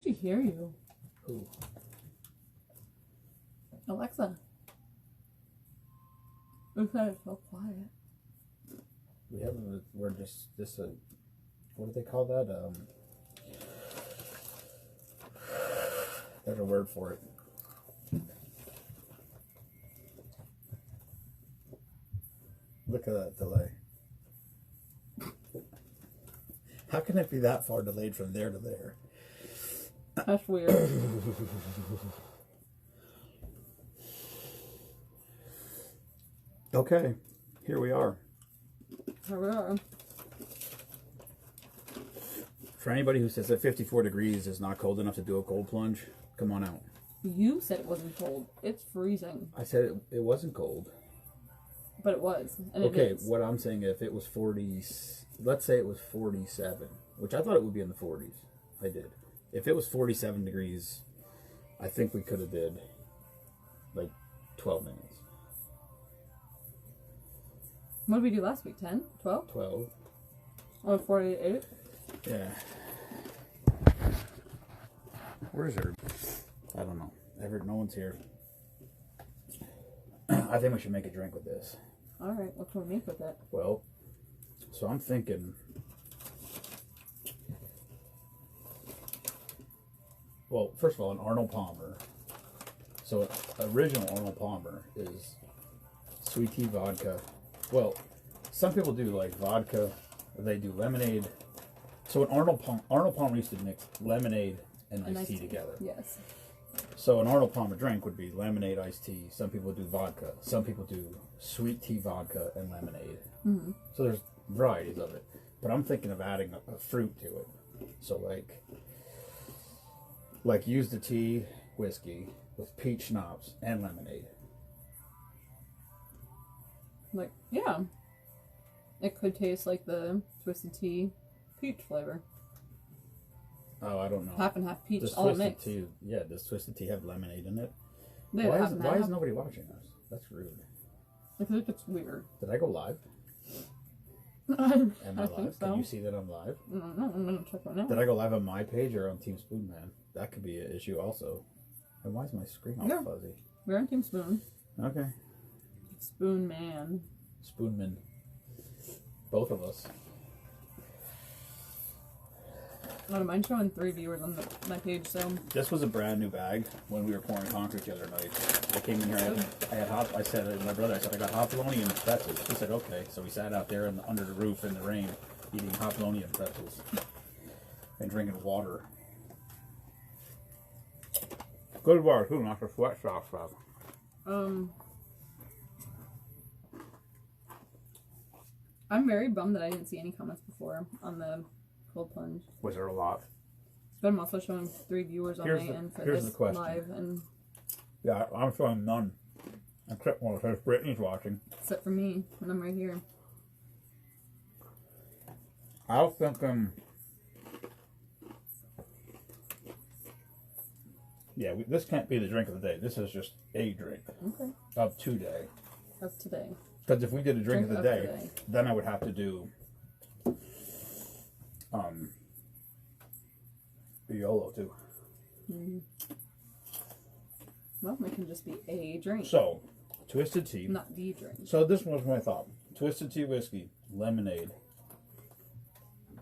She hear you. Who? Alexa. We said it's so quiet. We have. We're just what do they call that? There's a word for it. Look at that delay. How can it be that far delayed from there to there? That's weird. Okay, here we are. Here we are. For anybody who says that 54 degrees is not cold enough to do a cold plunge, come on out. You said it wasn't cold. It's freezing. I said it wasn't cold. But it was. And Okay, it is. what I'm saying, if it was 40, let's say it was 47, which I thought it would be in the 40s. I did. If it was 47 degrees, I think we could have did like 12 minutes. What did we do last week? 10? 12? 12. Oh, 48? Yeah. Where's her? I don't know. Everett, no one's here. I think we should make a drink with this. Alright, what can we make with it? Well, so I'm thinking... Well, first of all, an Arnold Palmer. So, original Arnold Palmer is sweet tea vodka. Well, some people do like vodka. They do lemonade. So, an Arnold Palmer used to mix lemonade and iced tea together. Yes. So, an Arnold Palmer drink would be lemonade, iced tea. Some people do vodka. Some people do sweet tea vodka and lemonade. Mm-hmm. So, there's varieties of it. But I'm thinking of adding a fruit to it. So, like use the tea whiskey with peach schnapps and lemonade. Like, yeah. It could taste like the Twisted Tea peach flavor. Oh, I don't know. Half and half peach, Does all Twisted mixed. Tea, yeah, does Twisted Tea have lemonade in it? They have Why half is and why half. is nobody watching us? That's rude. I think it's weird. Did I go live? I Am I think live? so. Can you see that I'm live? I don't know. I'm going to check right now. Did I go live on my page or on Team Spoon Man? That could be an issue also. And why is my screen all Yeah. fuzzy? We're on Team Spoon. Okay. Spoon Man. Spoonman. Both of us. I don't mind showing 3 viewers on my page, so. This was a brand new bag when we were pouring concrete the other night. I came in here, I said to my brother, I got hot bologna and pretzels. He said, okay. So we sat out there under the roof in the rain, eating hot bologna and pretzels. And drinking water. Good water too, not the sweatshop stuff. I'm very bummed that I didn't see any comments before on the cold plunge. Was there a lot? But I'm also showing 3 viewers on my end for here's this the question. live, and Yeah, I'm showing none. Except one says Brittany's watching. except for me, and I'm right here. I was thinking... Yeah, this can't be the drink of the day. This is just a drink Okay. of today. Of today. Because if we did a drink of the day, today. then I would have to do YOLO too. Mm-hmm. Well, it can just be a drink, So, Twisted Tea. not the drink. So this was my thought. Twisted Tea whiskey, lemonade,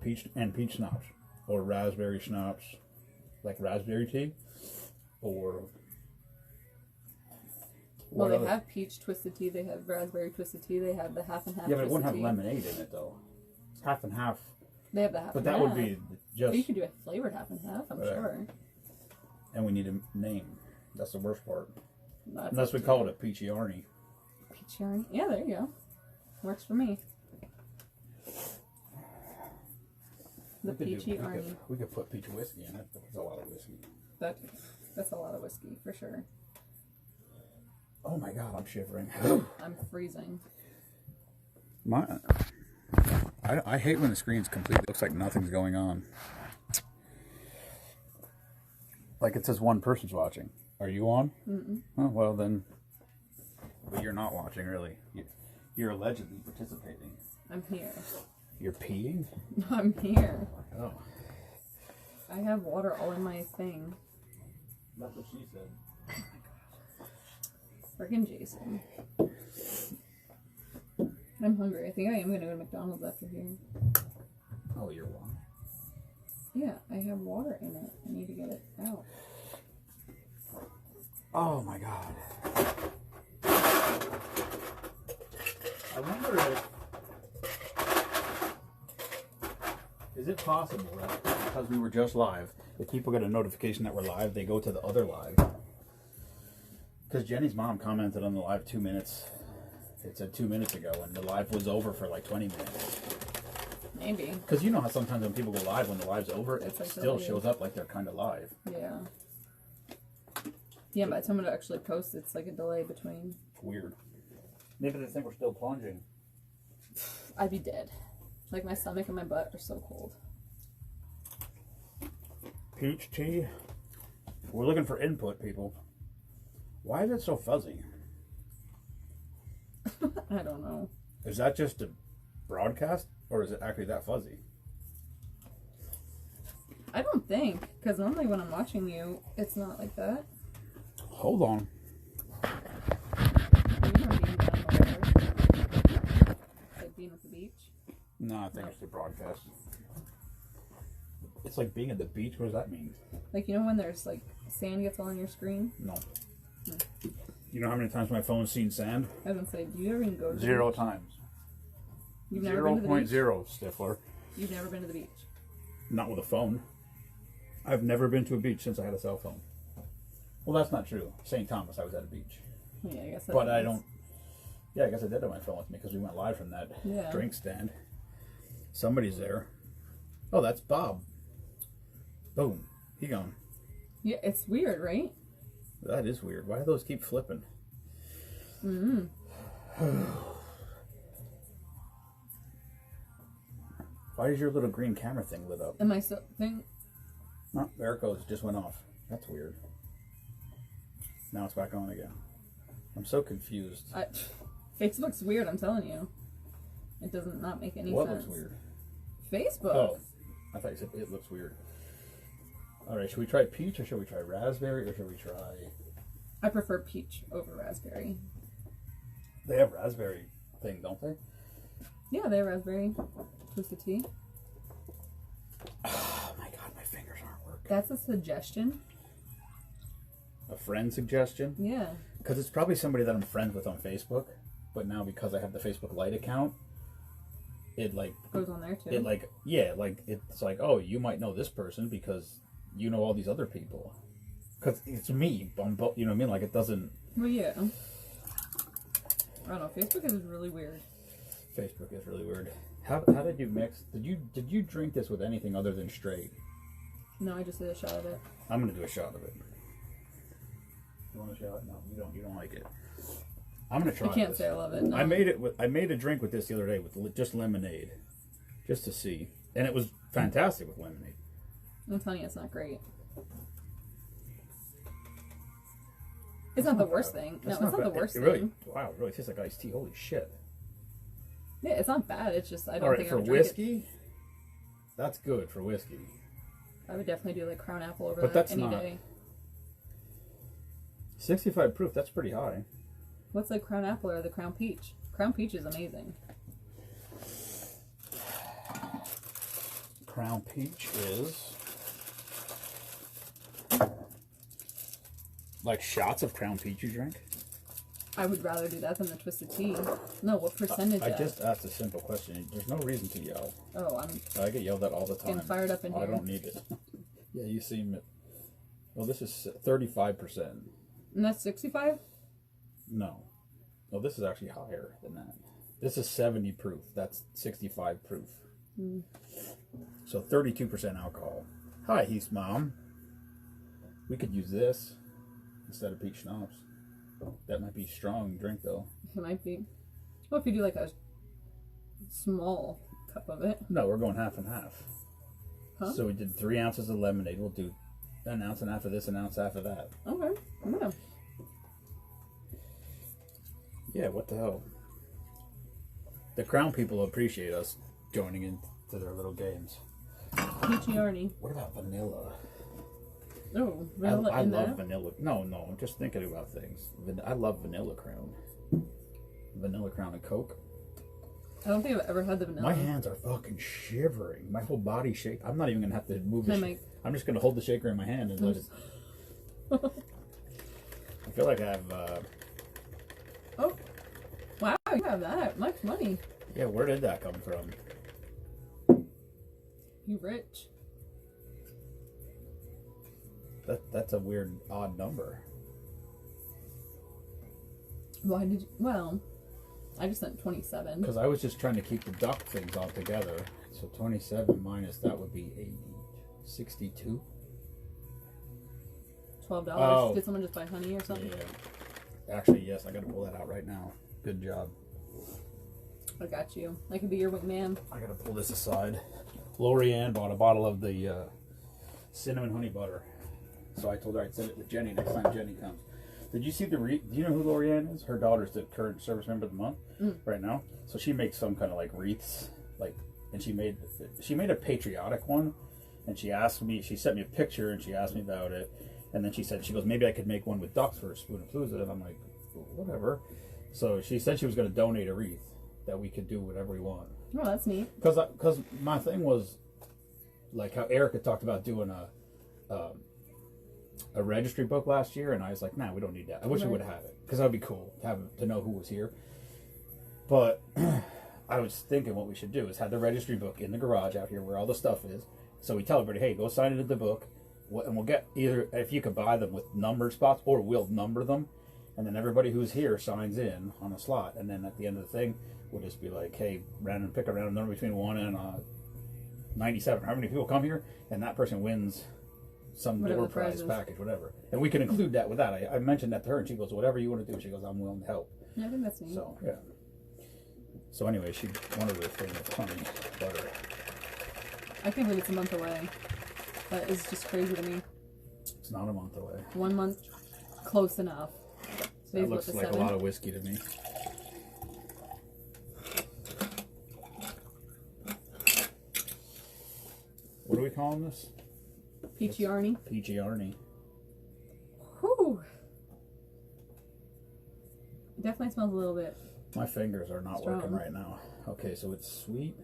peach schnapps, or raspberry schnapps, like raspberry tea, or... Well, what they other- have peach twisted tea, they have raspberry twisted tea, they have the half and half. Yeah, but it twisted wouldn't have tea. lemonade in it though. Half and half. They have the half But and that half. would be just... Or you could do a flavored half and half, I'm sure. And we need a name. That's the worst part. That's Unless up we to call you. it a peachy Arnie. Peach yarn. Yeah, there you go. Works for me. The peachy Arnie. We could put peach whiskey in it. That's a lot of whiskey. That's a lot of whiskey, for sure. Oh my god, I'm shivering. I'm freezing. I hate when the screen's completely looks like nothing's going on. Like it says one person's watching. Are you on? Mm-mm. Oh, well then. But you're not watching, really. You're allegedly participating. I'm here. You're peeing? I'm here. Oh. I have water all in my thing. That's what she said. Freaking Jason. I'm hungry. I think I am going to go to McDonald's after here. Oh, you're wrong. Yeah, I have water in it. I need to get it out. Oh my god. I wonder if... Is it possible that because we were just live, if people get a notification that we're live, they go to the other live? Because Jenny's mom commented on the live 2 minutes. It said 2 minutes ago, and the live was over for like 20 minutes. Maybe. Because you know how sometimes when people go live, when the live's over, it like still so shows up like they're kind of live. Yeah. Yeah, by the time it actually posts, it's like a delay between. Weird. Maybe they think we're still plunging. I'd be dead. Like, my stomach and my butt are so cold. Peach tea. We're looking for input, people. Why is it so fuzzy? I don't know. Is that just a broadcast, or is it actually that fuzzy? I don't think, because normally when I'm watching you, it's not like that. Hold on. You know, being down the water. Like being at the beach. No, I think it's the broadcast. It's like being at the beach. What does that mean? Like, you know when there's like sand gets all on your screen? No. You know how many times my phone's seen sand? I was gonna say, do you ever even go to the 0 beach? times. You've never been to the beach? 0.0, Stifler. You've never been to the beach? Not with a phone. I've never been to a beach since I had a cell phone. Well, that's not true. St. Thomas, I was at a beach. Yeah, I guess. But I don't. Yeah, I guess I did have my phone with me because we went live from that Yeah. drink stand. Somebody's there. Oh, that's Bob. Boom. He gone. Yeah, it's weird, right? That is weird. Why do those keep flipping? Mm-hmm. Why is your little green camera thing lit up? Am I still thing? Oh, there it goes. It just went off. That's weird. Now it's back on again. I'm so confused. Facebook's weird, I'm telling you. It doesn't not make any What sense. looks weird? Facebook. Oh, I thought you said it looks weird. All right, should we try peach or should we try raspberry or should we try... I prefer peach over raspberry. They have raspberry thing, don't they? Yeah, they have raspberry twisted tea. Oh my god, my fingers aren't working. That's a suggestion. A friend suggestion? Yeah. Because it's probably somebody that I'm friends with on Facebook, but now because I have the Facebook Lite account, it like... Goes on there too. It like, yeah, like, it's like, oh, you might know this person because you know all these other people. Because it's me, you know what I mean? Like, it doesn't... Well, yeah. I don't know, Facebook is really weird. Facebook is really weird. How did you mix? Did you drink this with anything other than straight? No, I just did a shot of it. I'm gonna do a shot of it. You want a shot? No, you don't. You don't like it. I'm gonna try. I can't this. say I love it. No. I made a drink with this the other day with just lemonade, just to see, and it was fantastic with lemonade. I'm telling you, it's not great. It's not the worst thing. No, it's not the worst thing. Really, wow, it really tastes like iced tea. Holy shit. Yeah, it's not bad. It's just I don't All right, think for I would drink whiskey, that's good for whiskey. it. I would definitely do like Crown Apple over But that that's any not- day. 65 proof. That's pretty high. What's the Crown Apple or the Crown Peach? Crown Peach is amazing. Crown Peach is like shots of Crown Peach you drink. I would rather do that than the twisted tea. No, what percentage? I just asked a simple question. There's no reason to yell. Oh, I'm I get yelled at all the time. getting fired up in I here. don't need it. Yeah, you seem it. Well, this is 35%. And that's 65? No. No, this is actually higher than that. This is 70 proof. That's 65 proof. So 32% alcohol. Hi, Heath's mom. We could use this instead of peach schnapps. That might be strong drink though. It might be. Well, if you do like a small cup of it. No, we're going half and half. Huh? So we did 3 ounces of lemonade. We'll do an ounce and half of this, an ounce half of that. Okay. Yeah. Yeah, what the hell? The Crown people appreciate us joining into their little games. Peachy Arnie. What about vanilla? Oh, vanilla I in love there? vanilla. No, I'm just thinking about things. I love Vanilla Crown. Vanilla Crown and Coke. I don't think I've ever had the vanilla. My hands are fucking shivering. My whole body shake. I'm not even gonna have to move Hey, the Mike. I'm just gonna hold the shaker in my hand and let it. I feel like I have. Oh, wow! You have that much money. Yeah, where did that come from? You rich? That's a weird, odd number. Why did you? Well, I just sent 27. Because I was just trying to keep the duck things all together. So 27 minus that would be 80, 62. $12. Oh. Did someone just buy honey or something? Yeah. Actually, yes, I gotta pull that out right now. Good job. I got you. I could be your wingman. I gotta pull this aside. Lorianne bought a bottle of the cinnamon honey butter. So I told her I'd send it to Jenny next time Jenny comes. Did you see do you know who Lorianne is? Her daughter's the current service member of the month right now. So she makes some kind of like wreaths, and she made a patriotic one, and she sent me a picture and she asked me about it, and then she goes, maybe I could make one with ducks for a Spoon of Palooza, and I'm like, whatever. So she said she was going to donate a wreath that we could do whatever we want. Oh, that's neat. Because my thing was like how Erica talked about doing a registry book last year, and I was like, nah, we don't need that. I wish we would have had it because that would be cool to know who was here. But I was thinking what we should do is have the registry book in the garage out here where all the stuff is. So we tell everybody, hey, go sign into the book, and we'll get either if you could buy them with numbered spots, or we'll number them, and then everybody who's here signs in on a slot, and then at the end of the thing, we'll just be like, hey, pick a random number between 1 and 97. How many people come here, and that person wins some door prize package, whatever. And we can include that with that. I mentioned that to her, and she goes, whatever you want to do. She goes, I'm willing to help. Yeah, I think that's neat. So, yeah. So anyway, she wanted her thing with honey butter. I can't believe it's a month away. That is just crazy to me. It's not a month away. 1 month, close enough. That looks like a lot of whiskey to me. What are we calling this? Peachy Arnie. Peachy Arnie. Whew. It definitely smells a little bit. My fingers are not strong. working right now. Okay, so it's sweet.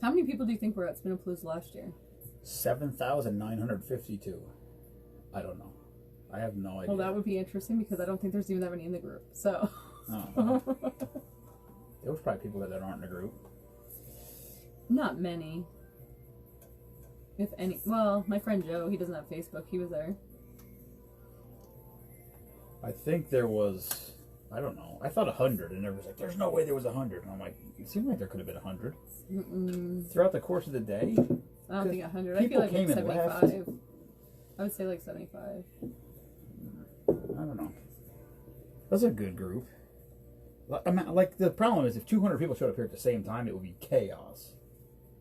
How many people do you think were at Spinapalooza last year? 7,952. I don't know. I have no idea. Well, that would be interesting because I don't think there's even that many in the group. So. Oh. There was probably people that aren't in the group. Not many. If any. Well, my friend Joe, he doesn't have Facebook. He was there. I think there was, I don't know. I thought 100, and everyone's like, "There's no way there was 100." And I'm like, it seemed like there could have been 100 throughout the course of the day. I don't think 100. I feel People like came and 75. left. I would say like 75. I don't know. That's a good group. Like the problem is, if 200 people showed up here at the same time, it would be chaos.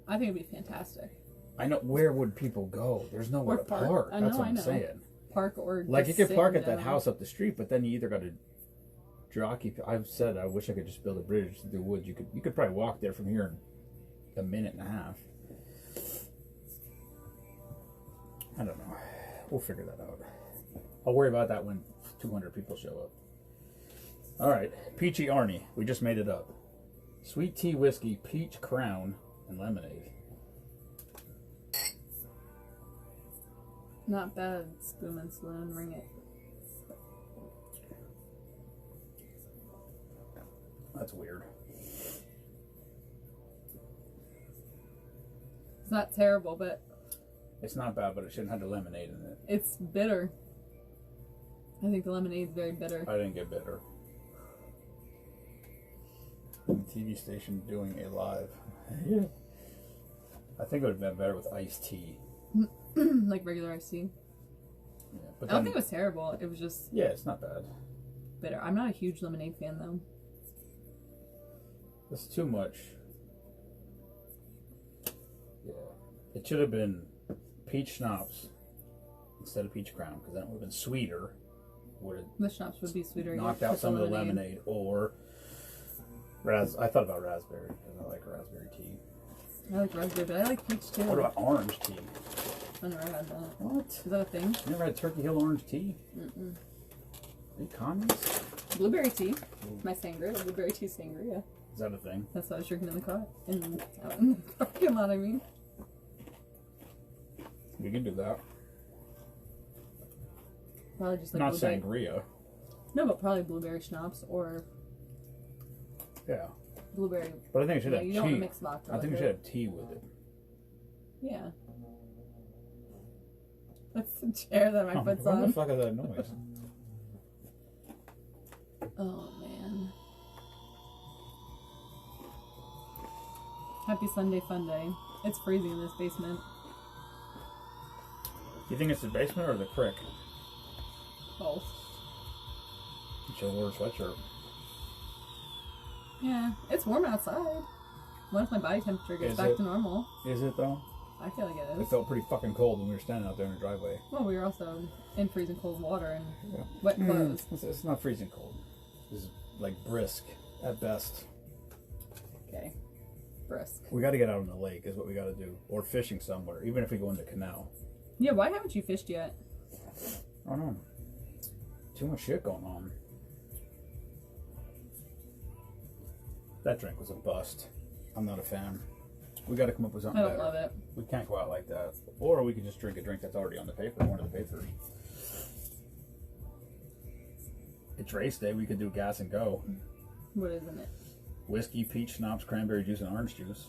I think it'd be fantastic. I know. Where would people go? There's nowhere to park. That's what I'm saying. Park or like you just could park sit at that down. house up the street, but then you either got to jockey. I've said I wish I could just build a bridge through the woods. You could probably walk there from here in a minute and a half. I don't know. We'll figure that out. I'll worry about that when 200 people show up. All right, Peachy Arnie. We just made it up. Sweet tea whiskey, peach crown, and lemonade. Not bad. Spoon and Saloon. Ring it. That's weird. It's not terrible, but It's not bad, but it shouldn't have the lemonade in it. it's bitter. I think the lemonade's very bitter. I didn't get bitter. The TV station doing a live. I think it would have been better with iced tea. Like regular iced tea. Yeah, but I don't think it was terrible. It was just yeah, it's not bad. bitter. I'm not a huge lemonade fan though. It's too much. Yeah, it should have been peach schnapps instead of peach crown, because then it would have been sweeter. Would have The schnapps would be sweeter. knocked with out some of the lemonade, or I thought about raspberry because I like raspberry tea. I like raspberry, but I like peach too. What about orange tea? I never had that. What? Is that a thing? You never had Turkey Hill orange tea? Mm-mm. Are you communist? Blueberry tea. My sangria. Blueberry tea sangria. Is that a thing? That's what I was drinking in the car. Out in the parking lot, I mean. We can do that. Probably just like Not blueberry. sangria. No, but probably blueberry schnapps or Yeah. blueberry. But I think it should Yeah, have you don't want tea. to mix vodka. I think we with should it. have tea with it. Yeah. That's the chair that my foot's What the on. fuck is that noise? Oh man. Happy Sunday fun day. It's freezing in this basement. You think it's the basement or the crick? Both. You should wear a sweatshirt. Yeah, it's warm outside. Once my body temperature gets Is back it? to normal, Is it though? I feel like it It is. felt pretty fucking cold when we were standing out there in the driveway. Well, we were also in freezing cold water and Yeah. wet clothes. It's not freezing cold. It's like brisk at best. Okay. Brisk. We got to get out on the lake is what we got to do, or fishing somewhere, even if we go in the canal. Yeah, why haven't you fished yet? I don't know. Too much shit going on. That drink was a bust. I'm not a fan. We got to come up with I something don't better. love it. We can't go out like that. Or we can just drink a drink that's already on the paper, one of the papers. It's race day. We could do gas and go. What is in it? Whiskey, peach schnapps, cranberry juice, and orange juice.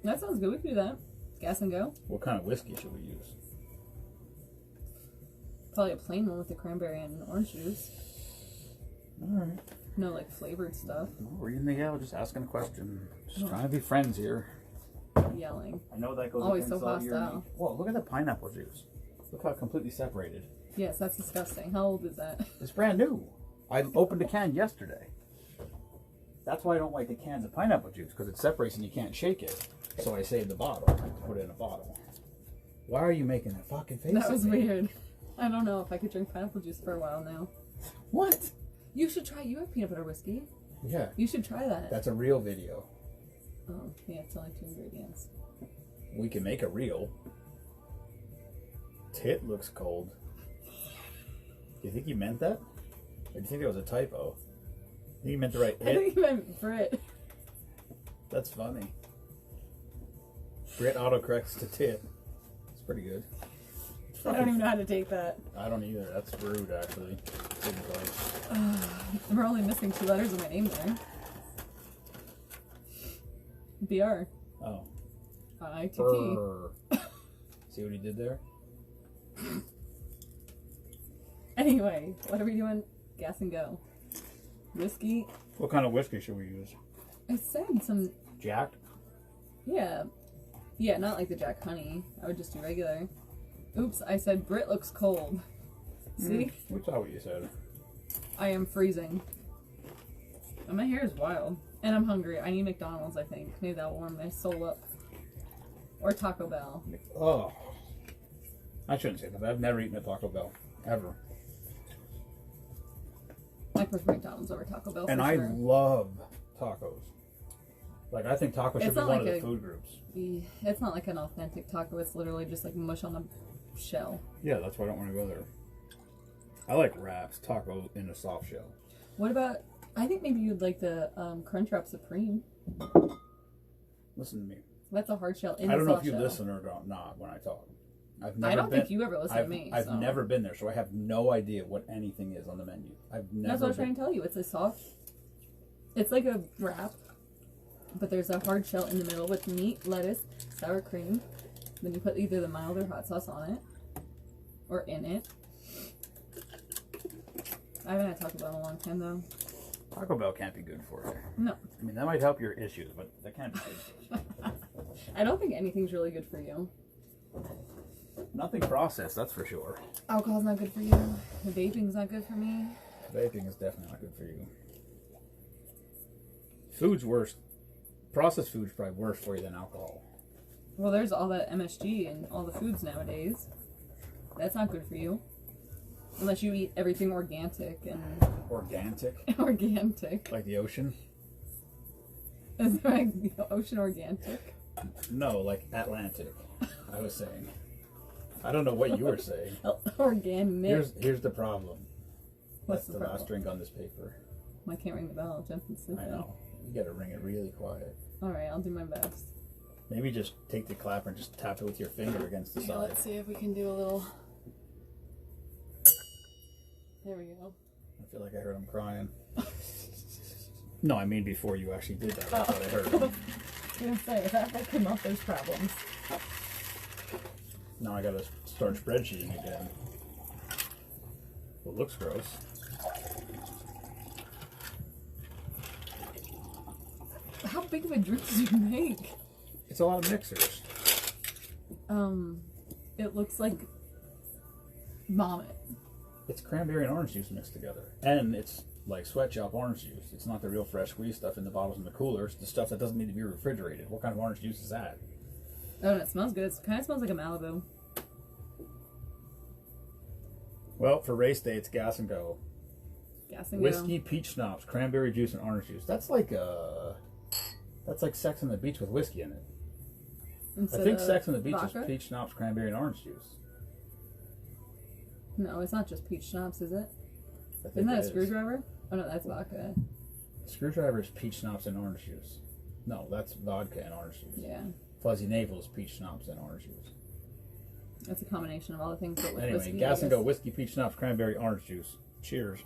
That sounds good. We can do that. Gas and go. What kind of whiskey should we use? Probably a plain one with the cranberry and orange juice. Alright. No, like flavored stuff. We're in the yell, just asking a question. Just trying to be friends here. Yelling. I know that goes Always against so all your hostile. Whoa, look at the pineapple juice. Look how completely separated. Yes, that's disgusting. How old is that? It's brand new. I opened a can yesterday. That's why I don't like the cans of pineapple juice, because it separates and you can't shake it. So I saved the bottle to put it in a bottle. Why are you making that fucking face? That at was me? weird. I don't know if I could drink pineapple juice for a while now. What? You should try. You have peanut butter whiskey. Yeah, You should try that. that's a real video. Oh, yeah, it's only 2 ingredients. We can make a reel. Tit looks cold. Do you think he meant that? Or do you think that was a typo? I think he meant to write I it. think you meant Brit. That's funny. Brit autocorrects to tit. It's pretty good. I don't even know how to take that. I don't either. That's rude, actually. Didn't like- We're only missing 2 letters of my name there. BR. Oh. ITT. Brr. See what he did there? Anyway, what are we doing? Gas and go. Whiskey. What kind of whiskey should we use? I said some. Jack? Yeah. Yeah, not like the Jack Honey. I would just do regular. Oops, I said Brit looks cold. See? We saw what you said. I am freezing. And my hair is wild. And I'm hungry. I need McDonald's, I think. Maybe that'll warm my soul up. Or Taco Bell. Oh. I shouldn't say that. I've never eaten at Taco Bell. Ever. I prefer McDonald's over Taco Bell for And I sure. love tacos. Like, I think tacos should It's be not one like of the a- food groups. It's not like an authentic taco. It's literally just like mush on a shell. Yeah, that's why I don't want to go there. I like wraps, taco in a soft shell. What about... I think maybe you'd like the Crunchwrap Supreme. Listen to me. That's a hard shell in I a don't know soft if you shell. listen or not when I talk. I've never I don't been, think you ever listen I've, to me. I've so. never been there, so I have no idea what anything is on the menu. I've never That's what I was been. trying to tell you. It's a soft... It's like a wrap, but there's a hard shell in the middle with meat, lettuce, sour cream. Then you put either the mild or hot sauce on it. Or in it. I haven't had Taco Bell in a long time, though. Taco Bell can't be good for you. No. I mean, that might help your issues, but that can't be good for you. I don't think anything's really good for you. Nothing processed, that's for sure. Alcohol's not good for you. Vaping's not good for me. Vaping is definitely not good for you. Food's worse. Processed food's probably worse for you than alcohol. Well, there's all that MSG in all the foods nowadays. That's not good for you. Unless you eat everything organic and... Organic, organic. like the ocean. Is it like Ocean Organic? No, like Atlantic. I was saying. I don't know what you were saying. Organic. Here's the problem. What's That's the the last problem? drink on this paper. I can't ring the bell. Jensen's I sleeping. know. You gotta ring it really quiet. Alright, I'll do my best. Maybe just take the clapper and just tap it with your finger against the Yeah, side. let's see if we can do a little. There we go. I feel like I heard him crying. No, I mean before you actually did that. That's Oh. what I heard. I was gonna say, if that come up, there's problems. Now I gotta start spreadsheeting again. Well, it looks gross. How big of a drink did you make? It's a lot of mixers. It looks like vomit. It's cranberry and orange juice mixed together. And it's like sweatshop orange juice. It's not the real fresh squeeze stuff in the bottles in the coolers. The stuff that doesn't need to be refrigerated. What kind of orange juice is that? Oh, and it smells good. It kind of smells like a Malibu. Well, for race day, it's Gas and Go. Gas and Whiskey, Go. peach schnapps, cranberry juice, and orange juice. That's like Sex on the Beach with whiskey in it. Instead I think of Sex on the Beach vodka? is peach schnapps, cranberry, and orange juice. No, it's not just peach schnapps, is it? I think Isn't that it a is. screwdriver? Oh no, that's vodka. Screwdriver is peach schnapps and orange juice. No, that's vodka and orange juice. Yeah, Fuzzy Navel is peach schnapps and orange juice. that's a combination of all the things. But with Anyway, whiskey, Gas I and guess. Go, whiskey, peach schnapps, cranberry, orange juice. Cheers.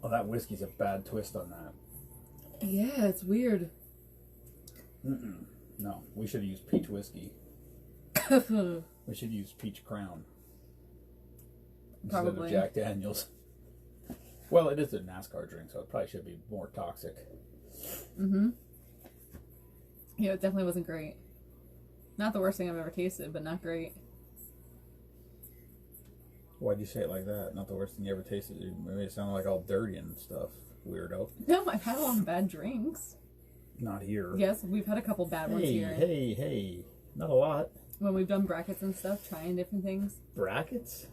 Oh, that whiskey's a bad twist on that. Yeah, it's weird. No, we should have used peach whiskey. Probably. We should use peach crown instead of Jack Daniels. Well, it is a NASCAR drink, so it probably should be more toxic. Yeah, it definitely wasn't great. Not the worst thing I've ever tasted, but not great. Why'd you say it like that? Not the worst thing you ever tasted. It made it sound like all dirty and stuff. Weirdo. No, I've had a lot of bad drinks. Not here. Yes, we've had a couple bad ones here. Hey. Not a lot. When we've done brackets and stuff, trying different things. Brackets?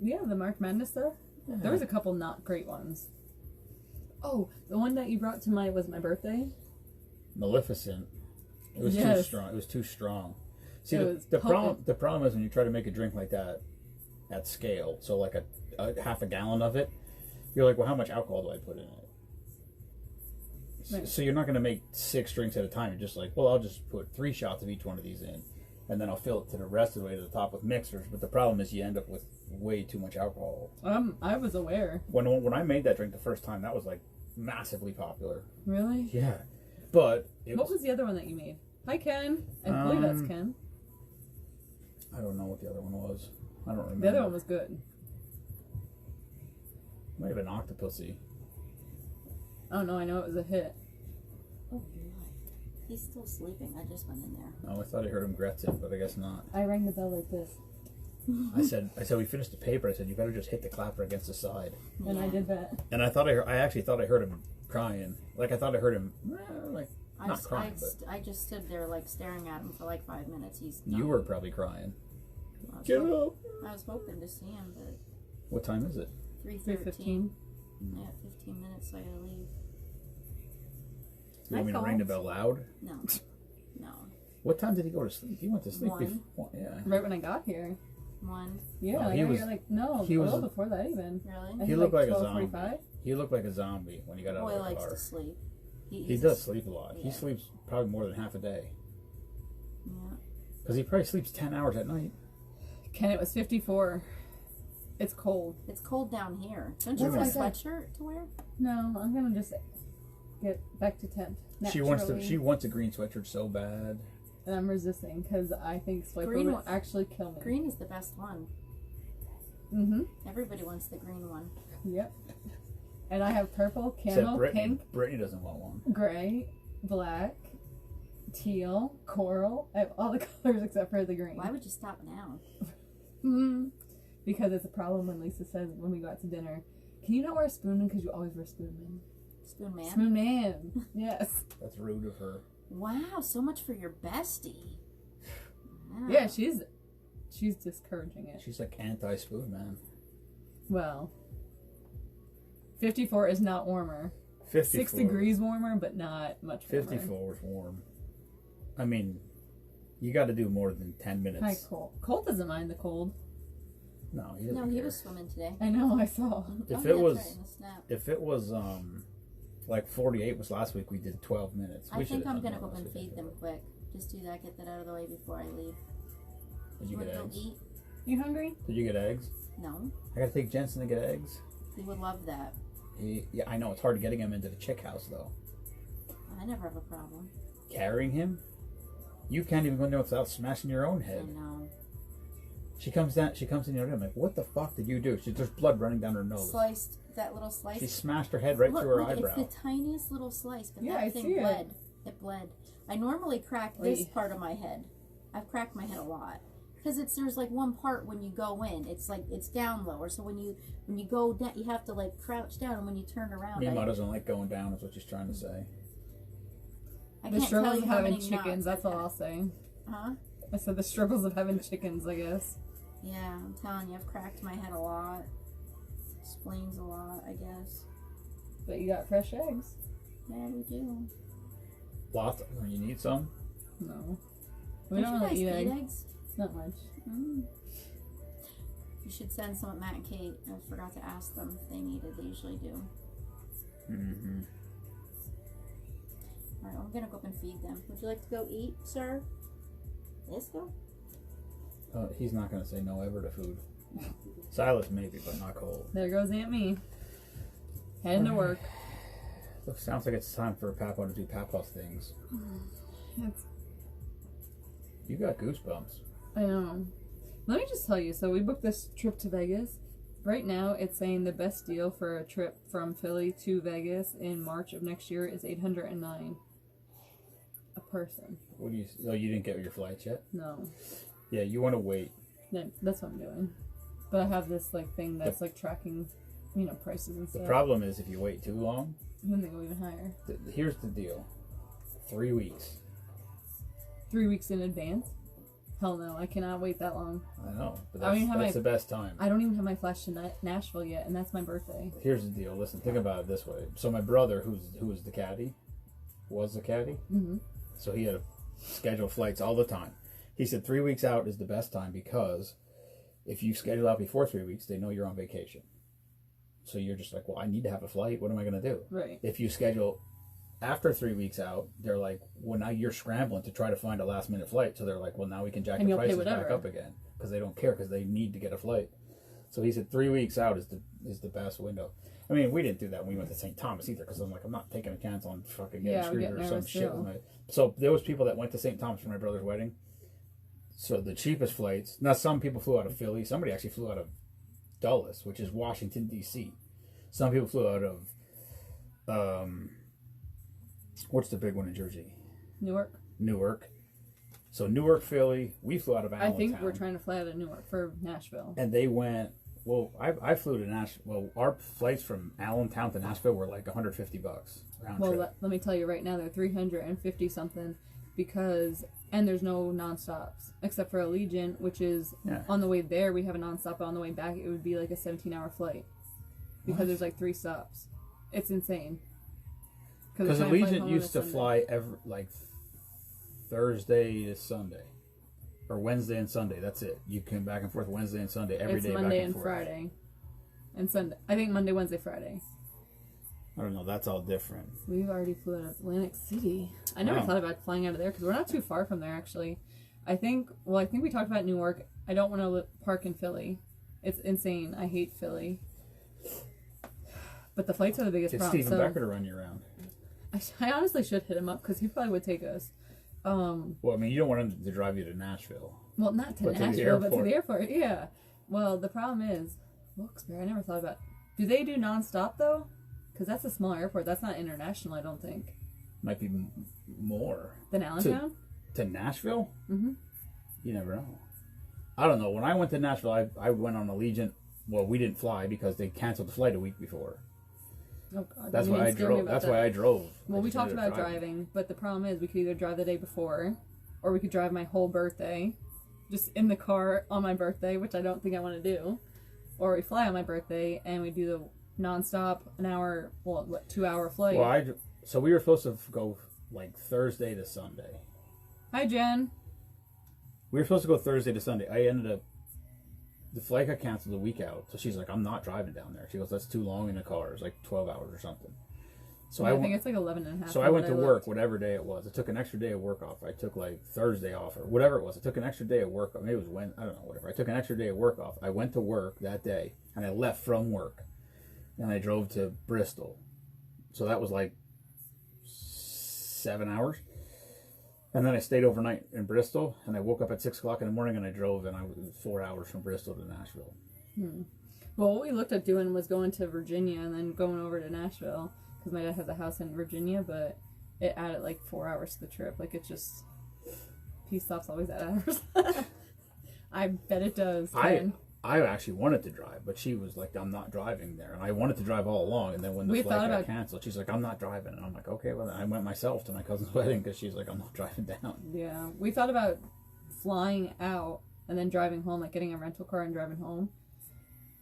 Yeah, the March Madness stuff. Yeah. There was a couple not great ones. Oh, the one that you brought to my birthday. Maleficent. It was too Yes. strong. It was too strong. See, It was the problem. potent. The problem is when you try to make a drink like that at scale. So like a half a gallon of it, you're like, well, how much alcohol do I put in it? Right. So you're not going to make 6 drinks at a time. You're just like, well, I'll just put 3 shots of each one of these in, and then I'll fill it to the rest of the way to the top with mixers. But the problem is you end up with way too much alcohol. I was aware. When I made that drink the first time, that was like massively popular. Really? Yeah, but it What was the other one that you made? Hi, Ken. I believe that's Ken. I don't know what the other one was. I don't remember. The other one was good. Might have been Octopussy. Oh no, I know it was a hit. Oh, you're right. He's still sleeping. I just went in there. Oh, I thought I heard him Gretchen, but I guess not. I rang the bell like this, I said we finished the paper. I said you better just hit the clapper against the side. and I Yeah. did that. And I actually thought I heard him crying. Like I thought I heard him like not crying, but I just stood there like staring at him for like 5 minutes. He's you were probably crying. I was, Get hop- up! I was hoping to see him, but What time is it? 3:15. Yeah, 15 minutes. So I gotta leave. You want me to ring the bell loud? No, no. What time did he go to sleep? He went to sleep 1. before. Yeah. Right when I got here. 1. Yeah, Oh, I he got was- here like no, he a was- little before that even. I Really? think He looked like a 12:45. zombie. He looked like a zombie when he got out Boy of the likes car. to sleep. He he's does sleep a lot. He yeah. sleeps probably more than half a day. Yeah. Because he probably sleeps 10 hours at night. Ken, it was 54. It's cold. It's cold down here. Don't you have a That's what I sweatshirt to wear? No, I'm gonna just get back to temp. She Naturally. wants a green sweatshirt so bad. And I'm resisting because I think Swiper Green would one- actually kill me. Green is the best one. Mm-hmm. Everybody wants the green one. Yep. And I have purple, Except camo, pink, Brittany doesn't want one. gray, black, teal, coral. I have all the colors except for the green. Why would you stop now? Because it's a problem when Lisa says when we go out to dinner, can you not wear a spoon because you always wear spoon man? Spoon man? Spoon man. Yes. That's rude of her. Wow, so much for your bestie. Wow. Yeah, she's She's discouraging it. She's like anti-spoon, man. Well, 54 is not warmer. 54. 6 degrees warmer, but not much warmer. 54 was warm. I mean, you got to do more than 10 minutes. Hi, Cole. Cole doesn't mind the cold. No, he doesn't No, he care. was swimming today. I know, I saw. If Oh, it was, that's right, in the snap. if it was, like 48 was last week, we did 12 minutes. I We think should've I'm done gonna go more up and last week. feed them quick. Just do that, get that out of the way before I leave. Did you Wanna get go eggs? eat? You hungry? Did you get eggs? No, I gotta take Jensen to get eggs. he would love that. Yeah, I know it's hard getting him into the chick house though. I never have a problem. Carrying him, you can't even go in there without smashing your own I head. know. She comes in the room like, what the fuck did you do? There's blood running down her nose. Sliced that little slice. She smashed her head right Look, through her look, eyebrow. it's the tiniest little slice, but Yeah, I that thing see it. bled. It bled. I normally crack this Wait. part of my head. I've cracked my head a lot because there's like one part when you go in, it's like it's down lower. So when you go down, you have to like crouch down, and when you turn around, Mima doesn't like going down, is what she's trying to say. I The can't tell struggles you of how having many chickens, knots that's I've all I'll had. say. Huh? I said the struggles of having chickens, I guess. Yeah, I'm telling you, I've cracked my head a lot. Spleens a lot, I guess. But you got fresh eggs. Yeah, we do. Lots. You need some? No. We Don't don't you really guys eat eat eggs. eggs? Not much. Mm. You should send some at Matt and Kate. I forgot to ask them if they needed. They usually do. Mm-hmm. Alright, I'm gonna go up and feed them. Would you like to go eat, sir? Let's go. He's not going to say no ever to food. Silas maybe, but not Cole. There goes Aunt Me. Heading to work. Look, sounds like it's time for Papa to do Papa things. It's, You got goosebumps. I know. Let me just tell you, so we booked this trip to Vegas. Right now, it's saying the best deal for a trip from Philly to Vegas in March of next year is $809 a person. What do you? Oh, you didn't get your flights yet? No. Yeah, you want to wait. That's what I'm doing. But I have this like thing that's like tracking, prices and The stuff. problem is if you wait too long. Then they go even higher. Here's the deal: 3 weeks. 3 weeks in advance? Hell no, I cannot wait that long. I know, but I don't even have that's my- the best time. I don't even have my flash to Nashville yet, and that's my birthday. Here's the deal. Listen, think about it this way. So my brother, who was the caddy, was the caddy. Mm-hmm. So he had scheduled flights all the time. He said 3 weeks out is the best time because if you schedule out before 3 weeks, they know you're on vacation. So you're just like, well, I need to have a flight. What am I going to do? Right. If you schedule after 3 weeks out, they're like, well, now you're scrambling to try to find a last minute flight. So they're like, well, now we can jack And the you'll pay prices back whatever. up again because they don't care because they need to get a flight. So he said 3 weeks out is the best window. I mean, we didn't do that when we went to St. Thomas either because I'm like, I'm not taking a chance on fucking getting Yeah, we screwed get or some nervous shit. too. With my... So there was people that went to St. Thomas for my brother's wedding. So the cheapest flights. Now some people flew out of Philly. Somebody actually flew out of Dulles, which is Washington D.C. Some people flew out of what's the big one in Jersey? Newark. Newark. So Newark, Philly. We flew out of I Allentown. think we're trying to fly out of Newark for Nashville. And they went. Well, I flew to Nashville. Well, our flights from Allentown to Nashville were like $150 round Well, trip. let me tell you right now, they're 350 something and there's no non-stops except for Allegiant, which is Yeah. on the way there we have a non-stop, but on the way back it would be like a 17-hour flight because What? there's like 3 stops. It's insane. Because we're trying fly Allegiant home on used a to Sunday. fly every like Thursday to Sunday, or Wednesday and Sunday. That's it. You came back and forth Wednesday and Sunday every It's day. Monday back and forth. Friday and Sunday. I think Monday, Wednesday, Friday. I don't know. That's all different. We've already flew out of Atlantic City. I never Wow. thought about flying out of there because we're not too far from there, actually. I think we talked about Newark. I don't want to park in Philly. It's insane. I hate Philly. But the flights are the biggest Get problem. Stephen So Becker to run you around. I honestly should hit him up because he probably would take us. Well, I mean, you don't want him to drive you to Nashville. Well, not to But to the Nashville, but to airport. the airport. Yeah. Well, the problem is, Wilkes-Barre. I never thought about. Do they do nonstop though? Because that's a small airport. That's not international. I don't think. Might be more Than Allentown. to Nashville. Mm-hmm. You never know. I don't know. When I went to Nashville, I went on Allegiant. Well, we didn't fly because they canceled the flight a week before. Oh God. That's you why I didn't scare me drove. about That's that. why I drove. Well, I we just talked ended up about driving, but the problem is we could either drive the day before, or we could drive my whole birthday, just in the car on my birthday, which I don't think I want to do, or we fly on my birthday and we do the nonstop an hour, 2 hour flight. Well, so we were supposed to go like Thursday to Sunday. Hi, Jen. We were supposed to go Thursday to Sunday. I ended up, the flight got canceled a week out. So she's like, I'm not driving down there. She goes, that's too long in the car. It's like 12 hours or something. So I think it's like 11 and a half. So I went to work whatever day it was. I took an extra day of work off. I took like Thursday off or whatever it was. I took an extra day of work off. Maybe it was Wednesday. I don't know, whatever. I took an extra day of work off. I went to work that day and I left from work and I drove to Bristol. So that was like 7 hours. And then I stayed overnight in Bristol and I woke up at 6 o'clock in the morning and I drove and I was 4 hours from Bristol to Nashville. Well, what we looked at doing was going to Virginia and then going over to Nashville. Because my dad has a house in Virginia, but it added like 4 hours to the trip. Like it's just, Peace stops always at hours. I bet it does. I actually wanted to drive, but she was like, I'm not driving there. And I wanted to drive all along. And then when the flight got canceled, she's like, I'm not driving. And I'm like, okay, well, then I went myself to my cousin's wedding because she's like, I'm not driving down. Yeah. We thought about flying out and then driving home, like getting a rental car and driving home.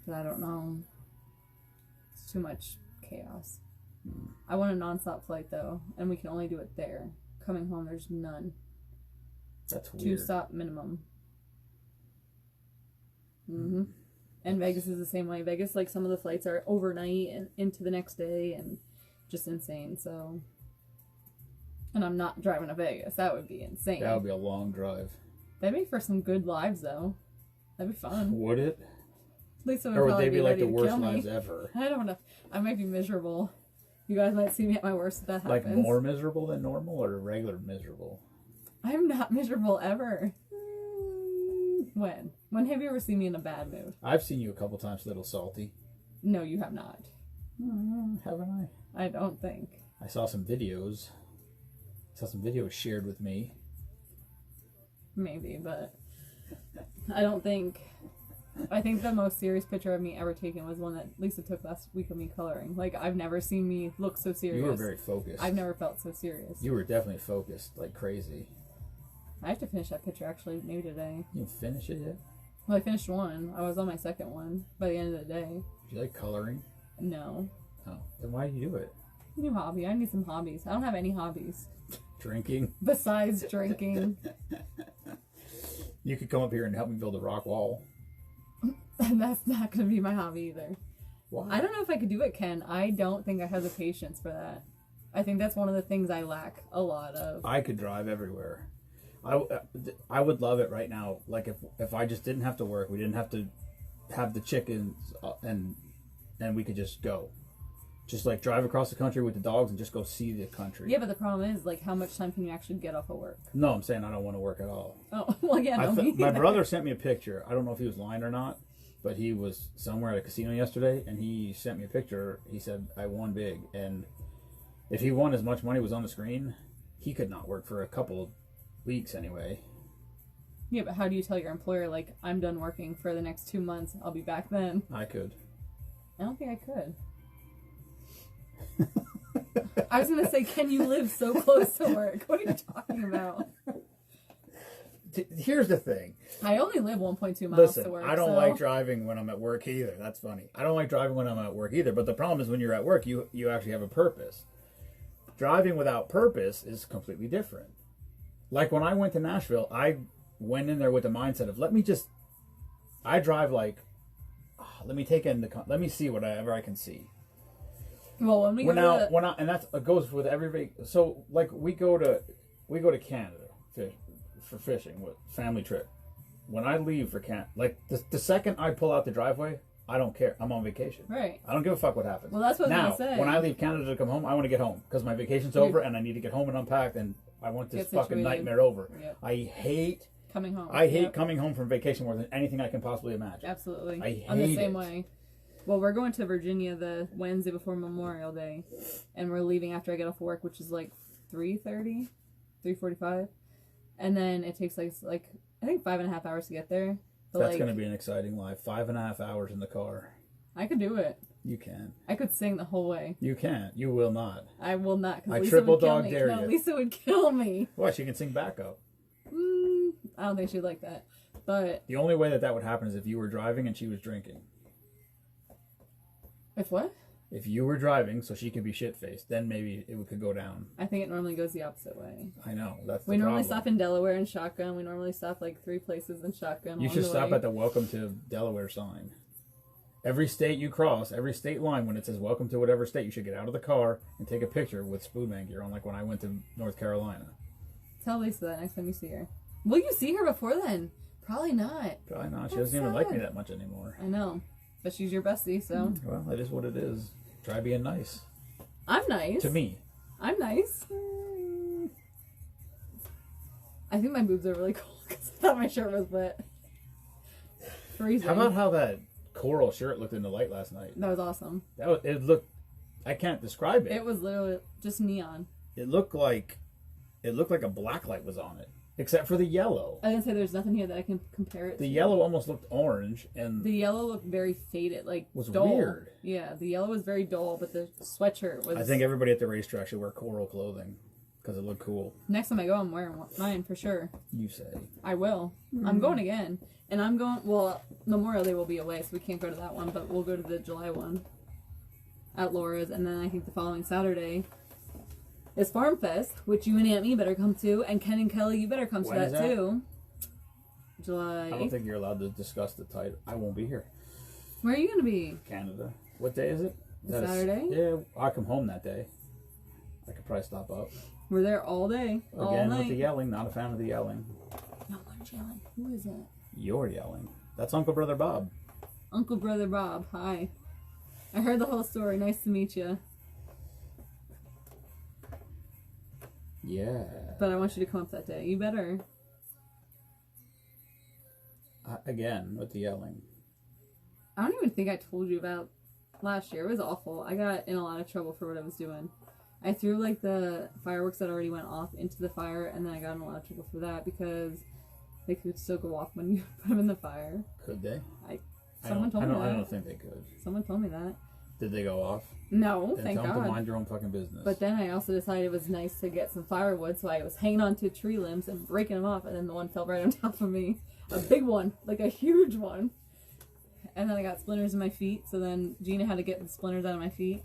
But I don't know. It's too much chaos. I want a nonstop flight though, and we can only do it there. Coming home, there's none. That's weird. 2-stop minimum. And Vegas is the same way. Vegas, like some of the flights are overnight and into the next day, and just insane. So, and I'm not driving to Vegas. That would be insane. That would be a long drive. That'd make for some good lives though. That'd be fun. Would it? Lisa would or would probably they be like ready the to worst kill me. lives ever? I don't know. I might be miserable. You guys might see me at my worst if that happens. Like more miserable than normal or regular miserable? I'm not miserable ever. When? When have you ever seen me in a bad mood? I've seen you a couple times a little salty. No, you have not. Haven't I? I don't think. I saw some videos. Shared with me. Maybe, but I don't think. I think the most serious picture of me ever taken was one that Lisa took last week of me coloring. Like, I've never seen me look so serious. You were very focused. I've never felt so serious. You were definitely focused like crazy. I have to finish that picture actually, maybe today. You didn't finish it yet? Well, I finished one. I was on my second one by the end of the day. Do you like coloring? No. Oh. Then why do you do it? New hobby. I need some hobbies. I don't have any hobbies. Drinking? Besides drinking. You could come up here and help me build a rock wall. And that's not going to be my hobby either. Why? I don't know if I could do it, Ken. I don't think I have the patience for that. I think that's one of the things I lack a lot of. I could drive everywhere. I would love it right now. Like if I just didn't have to work, we didn't have to have the chickens, and we could just go. Just like drive across the country with the dogs and just go see the country. Yeah, but the problem is, like, how much time can you actually get off of work? No, I'm saying I don't want to work at all. Oh, well, yeah, no, me my either. brother sent me a picture. I don't know if he was lying or not, but he was somewhere at a casino yesterday, and he sent me a picture. He said, I won big. And if he won as much money was on the screen, he could not work for a couple of weeks anyway. Yeah, but how do you tell your employer, like, I'm done working for the next 2 months, I'll be back then? I could. I don't think I could. I was going to say, can you live so close to work? What are you talking about? Here's the thing. I only live 1.2 miles to work. I don't like driving when I'm at work either. That's funny. I don't like driving when I'm at work either. But the problem is when you're at work, you actually have a purpose. Driving without purpose is completely different. Like when I went to Nashville, I went in there with the mindset of I drive like, let me see whatever I can see. Well, when we go and that goes with every. So like we go to Canada for fishing with family trip. When I leave for Canada, like the second I pull out the driveway, I don't care. I'm on vacation. Right. I don't give a fuck what happens. Well, that's what I was gonna say. When I leave Canada to come home, I want to get home because my vacation's over and I need to get home and unpacked and I want this fucking nightmare over. Yep. I hate coming home. I hate coming home from vacation more than anything I can possibly imagine. Absolutely. I'm the same way. Well, we're going to Virginia the Wednesday before Memorial Day, and we're leaving after I get off work, which is like 3:30, 3:45, and then it takes like I think 5.5 hours to get there. But that's going to be an exciting life. 5.5 hours in the car. I could do it. You can. I could sing the whole way. You can't. You will not. I will not. I triple dog dare you. No, Lisa would kill me. What? She can sing backup. I don't think she'd like that. But The only way that would happen is if you were driving and she was drinking. if what? If you were driving, so she could be shit-faced, then maybe it could go down. I think it normally goes the opposite way. I know, that's We the normally problem. stop in Delaware in Shotgun. We normally stop like 3 places in Shotgun. You along should the stop way. at the Welcome to Delaware sign. Every state you cross, every state line, when it says Welcome to whatever state, you should get out of the car and take a picture with Spoonman gear on, like when I went to North Carolina. Tell Lisa that next time you see her. Will you see her before then? Probably not. Probably not. She That's doesn't even like me sad. that much anymore. I know. But she's your bestie, so. Well, it is what it is. Try being nice. I'm nice. To me. I'm nice. I think my boobs are really cold because I thought my shirt was wet. Freezing. How about how that coral shirt looked in the light last night? That was awesome. It looked, I can't describe it. It was literally just neon. It looked like a black light was on it, except for the yellow. I didn't say there's nothing here that I can compare it The to. yellow almost looked orange, and The yellow looked very faded, like Was dull. weird. Yeah, the yellow was very dull, but the sweatshirt was. I think everybody at the racetrack should wear coral clothing because it looked cool. Next time I go, I'm wearing mine for sure. You say. I will. I'm going again. And I'm going, well, Memorial Day will be away, so we can't go to that one, but we'll go to the July one at Laura's. And then I think the following Saturday is Farm Fest, which you and Aunt Me better come to. And Ken and Kelly, you better come When to is that that? too. July I don't 8th. think you're allowed to discuss the title. I won't be here. Where are you going to be? Canada. What day is it? That is- Saturday? Yeah, I come home that day. I could probably stop up. We're there all day, all Again, with night. the yelling. Not a fan of the yelling. No one's yelling. Who is it? You're yelling. That's Uncle Brother Bob. Uncle Brother Bob. Hi. I heard the whole story. Nice to meet you. Yeah. But I want you to come up that day. You better. Again, with the yelling. I don't even think I told you about last year. It was awful. I got in a lot of trouble for what I was doing. I threw like the fireworks that already went off into the fire, and then I got in a lot of trouble for that because they could still go off when you put them in the fire. Could they? Someone told me I that. don't think they could. Someone told me that. Did they go off? No, Then thank tell them to God. mind your own fucking business. But then I also decided it was nice to get some firewood, so I was hanging onto tree limbs and breaking them off, and then the one fell right on top of me. A big one, like a huge one. And then I got splinters in my feet, so then Gina had to get the splinters out of my feet.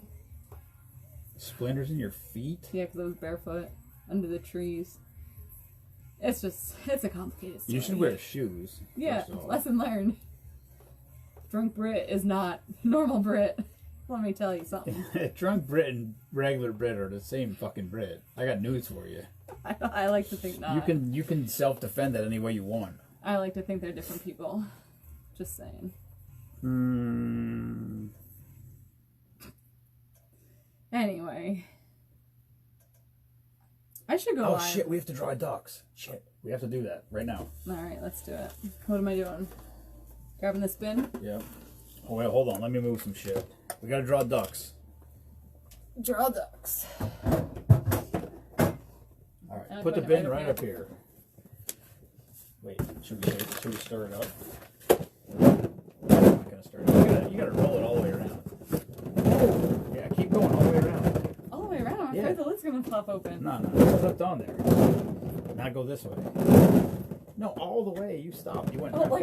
Splinters in your feet? Yeah, because I was barefoot under the trees. It's a complicated story. You should wear shoes. Yeah, first of all. lesson learned. Drunk Brit is not normal Brit. Let me tell you something. Drunk Brit and regular Brit are the same fucking Brit. I got news for you. I like to think not. You can self-defend that any way you want. I like to think they're different people. Just saying. Anyway. I should go Oh live. shit, we have to draw ducks. Shit, we have to do that right now. Alright, let's do it. What am I doing? Grabbing the spin? Yep. Oh wait, hold on. Let me move some shit. We gotta draw ducks. Draw ducks. All right, I'm put the putting it bin right right up up here. Wait, should we stir it up? I'm not gonna stir it up. You gotta roll it all the way around. Yeah, keep going all the way around. All the way around. I Yeah. thought the lid's gonna pop open. No, it's hooked on there. Now go this way. No, all the way. You stopped. You went Oh, halfway.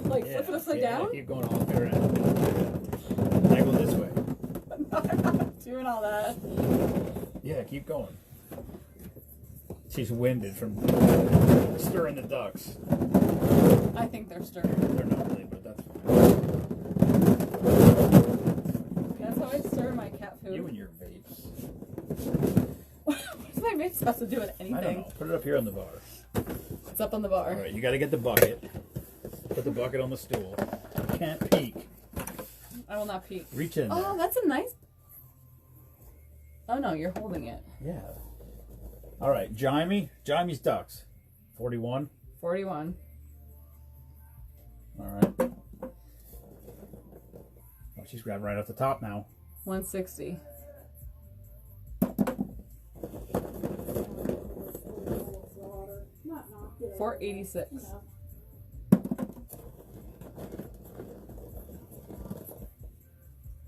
like flip it upside down? Keep going all the way around. Now go this way. I'm not doing all that. Yeah, keep going. She's winded from stirring the ducks. I think they're stirred. They're not really, but that's fine. That's how I stir my cat food. You and your vapes. What's my mate supposed to do with I don't anything? know. Put it up here on the bar. It's up on the bar. All right, you got to get the bucket. Put the bucket on the stool. You can't peek. I will not peek. Reach in there. Oh, that's a nice. Oh no, you're holding it. Yeah. All right, Jaime's ducks. 41. 41. All right. Oh, she's grabbing right off the top now. 160. $486.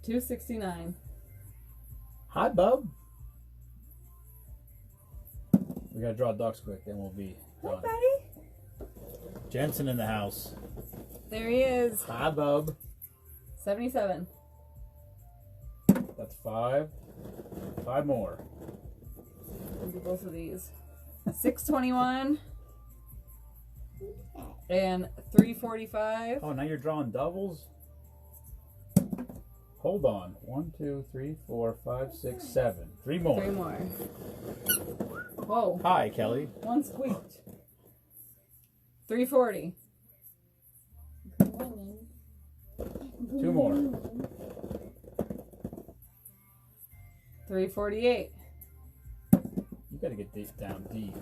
$269. Hi, bub. We gotta draw ducks quick, then we'll be Hi, done. buddy. Jensen in the house. There he is. Hi, bub. 77. That's 5. 5 more. I'll do both of these. 621 and 345. Oh, now you're drawing doubles? Hold on. 1, 2, 3, 4, 5, 6, 7. 3 more. 3 more. Whoa. Hi, Kelly. One squeaked. 340. 2 more. 348. You gotta get deep down deep.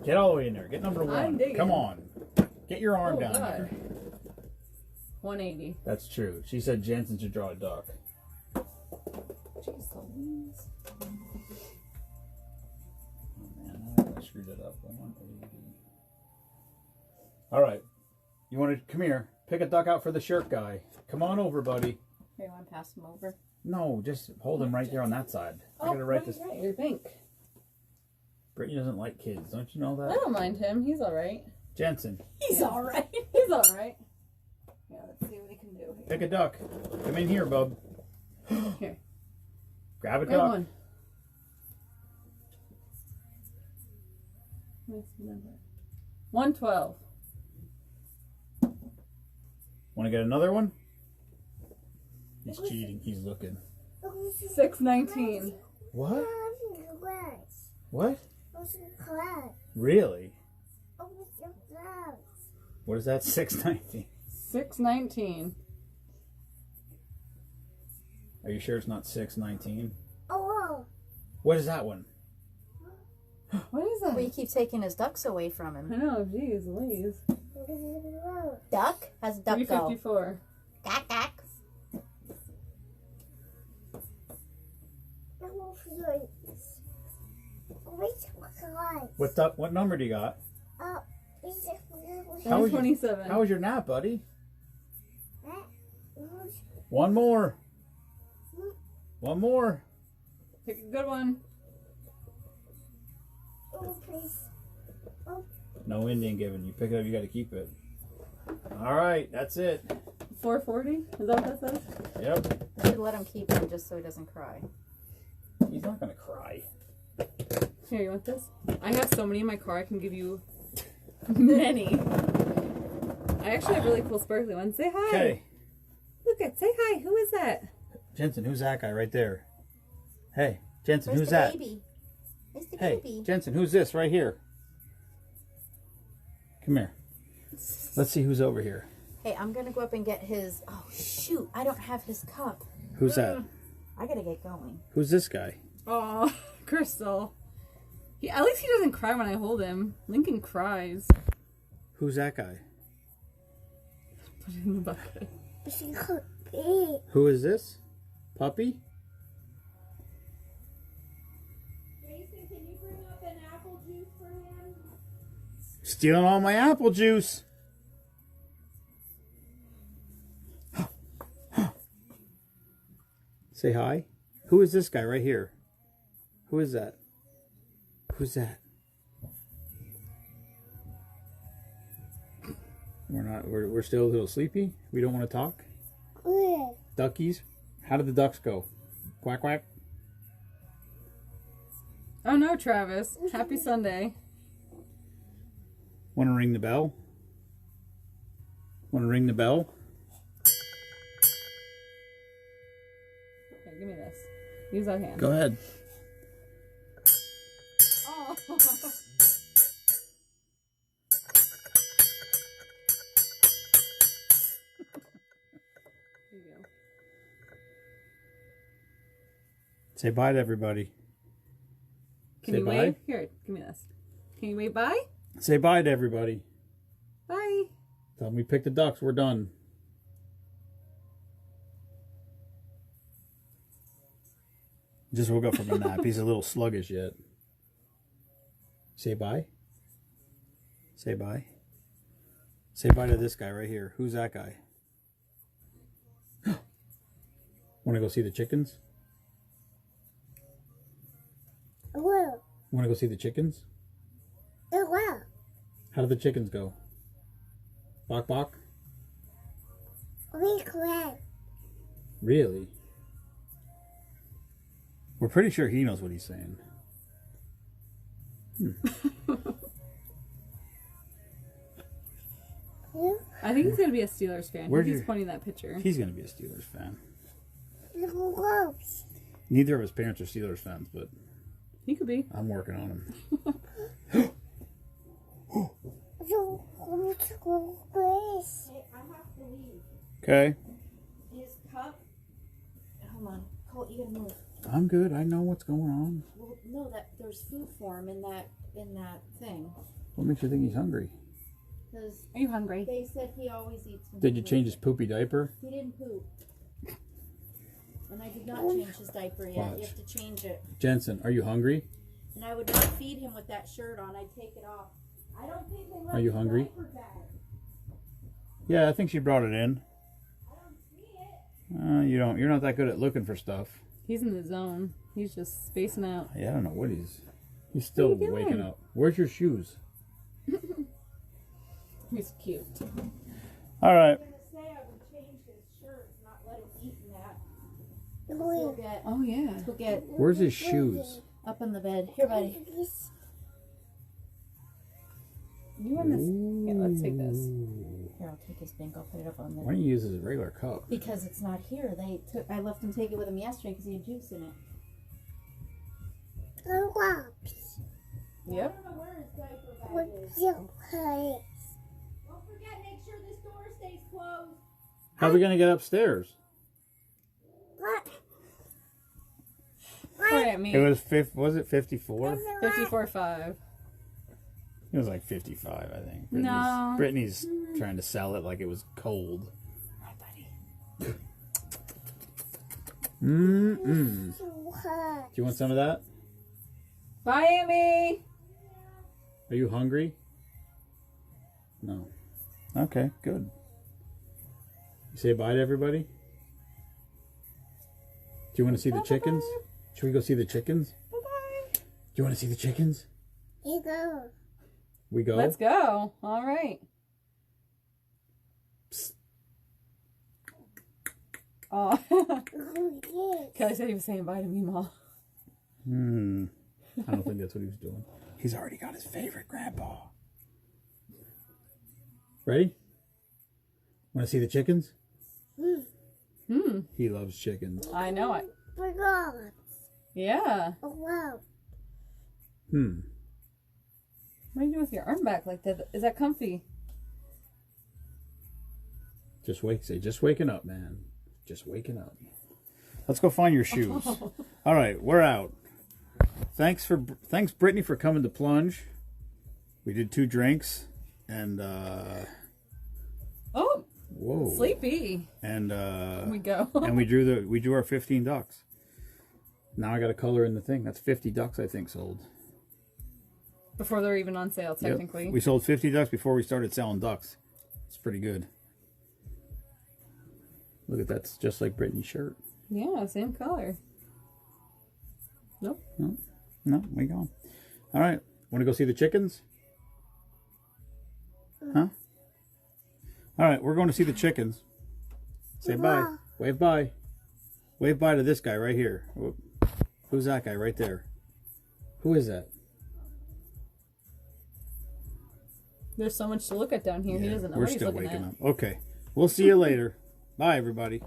Get all the way in there. Get number 1. I'm digging. Come on. Get your arm Oh, down God. there. 180. That's true. She said Jensen should draw a duck. Jeez Louise. Oh man, I screwed it up. 180. All right. You want to come here? Pick a duck out for the shirt guy. Come on over, buddy. Here, you want to pass him over? No, just hold him right there on that side. I gotta write this. Right, you're pink. Brittany doesn't like kids. Don't you know I that? don't mind him. He's all right. Jensen, He's all right. He's all right. Yeah, let's see what he can do. pick a duck. Come in here, bub. Here. Grab a Grab duck. one. What's the number? 112. Want to get another one? He's cheating. He's looking. 619. What? What? Really? What is that? 619. 619. Are you sure it's not 619? Oh, What is that one? What is that? Well, you keep taking his ducks away from I him. know, jeez Louise. Duck? How's a duck go? 354. Duck, duck. What duck? What number do you got? How was your- 127. How was your nap, buddy? One more. One more. Pick a good one. No Indian given. You pick it up, you got to keep it. All right, that's it. 440? Is that what that says? Yep. I should let him keep him just so he doesn't cry. He's not gonna cry. Here, you want this? I have so many in my car, I can give you many. I actually have really cool sparkly ones. Say hi. Okay, Look at, say hi. Who is that? Jensen, who's that guy right there? Hey, Jensen, Where's who's the that? baby? Where's the Hey, baby? Jensen, who's this right here? Come here. Let's see who's over here. Hey, I'm gonna go up and get his. Oh shoot! I don't have his cup. Who's that? I gotta get going. Who's this guy? Oh, Crystal. At least he doesn't cry when I hold him. Lincoln cries. Who's that guy? Put it in the bucket. Who is this? Puppy? Jason, can you bring up an apple juice for him? Stealing all my apple juice. Say hi. Who is this guy right here? Who is that? Who's that? We're still a little sleepy. We don't want to talk. Duckies. How did the ducks go? Quack quack. Oh no, Travis. Happy Sunday. Want to ring the bell? Want to ring the bell? Here, give me this. Use that hand. Go ahead. Oh. There you go. Say bye to everybody. Can Say you bye. wave? Here, give me this. Can you wave bye? Say bye to everybody. Bye. Tell them we picked the ducks. We're done. Just woke up from a nap. He's a little sluggish yet. Say bye. Say bye. Say bye to this guy right here. Who's that guy? Want to go see the chickens? Want to go see the chickens? How How did the chickens go? Bok bok? We correct. Really? We're pretty sure he knows what he's saying. I think he's gonna be a Steelers fan. Where'd He's you- pointing that picture. He's going to be a Steelers fan. Little ropes. Neither of his parents are Steelers fans, but He could be. I'm working on him. So, let's go, please. Hey, I have to leave. Okay. His cup. Hold on, Colt, you gotta move. I'm good. I know what's going on. Well, no, that there's food for him in that thing. What makes you think he's hungry? Because Are you hungry? they said he always eats. when Did he you change his poops. poopy diaper? He didn't poop. And I did not change his diaper yet. Watch. You have to change it. Jensen, are you hungry? And I would not feed him with that shirt on. I'd take it off. I don't think they let Are you the hungry? diaper back. Yeah, I think she brought it in. I don't see it. You don't. You're not that good at looking for stuff. He's in the zone. He's just spacing out. Yeah, I don't know what he's still What are you waking doing? up. Where's your shoes? He's cute. All right. I was gonna say I would change his shirt, not let him eat in that. We He'll get, Oh yeah. he'll get Where's his shoes? up in the bed. Here, buddy. Please. You want this? Yeah, let's take this. Here, I'll take his drink. I'll put it up on Why there. don't you use his regular cup? Because it's not here. I left him take it with him yesterday because he had juice in it. Little ropes. Yep. I don't know where his diaper bag What's is. your place? Don't forget, make sure this door stays closed. How are we gonna get upstairs? What? Point at me. It was was it 54? 54.5. It was like 55, I think. No. Brittany's trying to sell it like it was cold. Hi, buddy. Mm-mm. So hard. Do you want some of that? Bye, Amy. Are you hungry? No. Okay, good. You say bye to everybody? Do you want to see the chickens? Should we go see the chickens? Bye-bye. Do you want to see the chickens? You go. We go? Let's go. All right. Oh, Yes. Kelly said he was saying bye to me, Ma. I don't think that's what he was doing. He's already got his favorite grandpa. Ready? Want to see the chickens? He loves chickens. I know it. For God. Yeah. Oh, wow. What are you doing with your arm back like that? Is that comfy? Just waking up, man. Just waking up. Let's go find your shoes. All right, we're out. Thanks Brittany for coming to Plunge. We did 2 drinks and Oh, whoa. sleepy. And We go. and we drew our 15 ducks. Now I got to color in the thing. That's 50 ducks I think sold. Before they're even on sale, Yep. technically. We sold 50 ducks before we started selling ducks. It's pretty good. Look at that. It's just like Brittany's shirt. Yeah, same color. Nope. No, we gone. All right. Want to go see the chickens? Huh? All right. We're going to see the chickens. Say bye. Wow. Wave bye. Wave bye to this guy right here. Whoop. Who's that guy right there? Who is that? There's so much to look at down here. He Yeah, doesn't know we're what he's still looking waking at. up. Okay. We'll see you later. Bye, everybody.